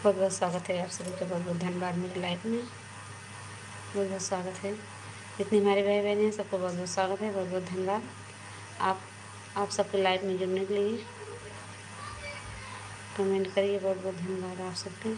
बहुत बहुत स्वागत है आप सभी का। बहुत बहुत धन्यवाद मेरी लाइफ में। बहुत बहुत स्वागत है। जितने हमारे भाई बहन हैं सबको बहुत बहुत स्वागत है। बहुत बहुत धन्यवाद आप सबकी लाइफ में जुड़ने के लिए। कमेंट करिए। बहुत बहुत धन्यवाद आप सबके।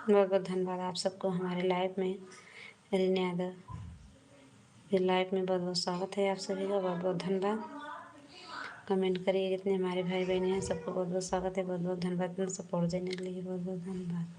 बहुत बहुत धन्यवाद आप सबको हमारे लाइफ में। रीना यादव की लाइफ में बहुत बहुत स्वागत है आप सभी का। बहुत बहुत धन्यवाद। कमेंट करिए। जितने हमारे भाई बहन हैं सबको बहुत बहुत स्वागत है। बहुत बहुत धन्यवाद सपोर्ट देने के लिए। बहुत बहुत धन्यवाद।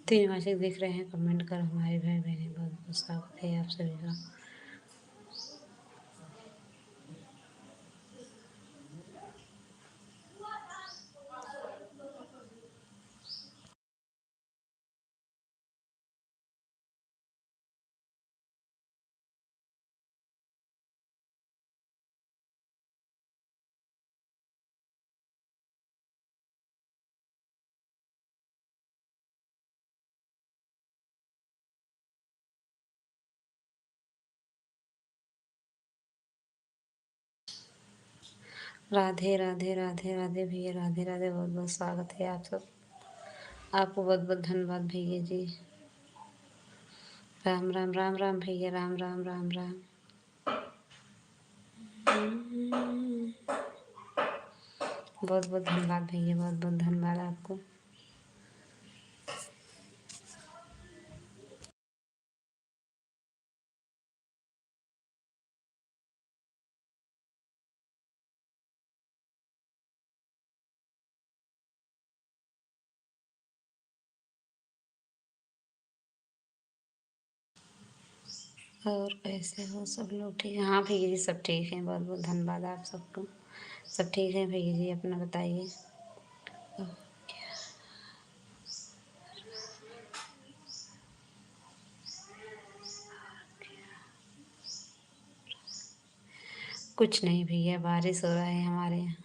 तीन मासिक देख रहे हैं कमेंट कर हमारे भाई बहन। बहुत बहुत स्वागत है आप सभी का। राधे राधे राधे राधे भैया। राधे राधे। बहुत बहुत स्वागत है आप सब। आपको बहुत बहुत धन्यवाद भैया जी। राम राम राम राम भैया। राम राम राम राम। बहुत बहुत धन्यवाद भैया। बहुत बहुत धन्यवाद आपको। और कैसे हो सब लोग? ठीक है? हाँ भैया जी सब ठीक हैं। बहुत बहुत धन्यवाद आप सबको। सब ठीक है भैया जी? अपना बताइए। कुछ नहीं भैया, बारिश हो रहा है हमारे यहाँ।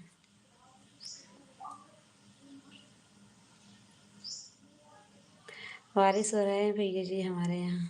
बारिश हो रहा है भैया जी हमारे यहाँ।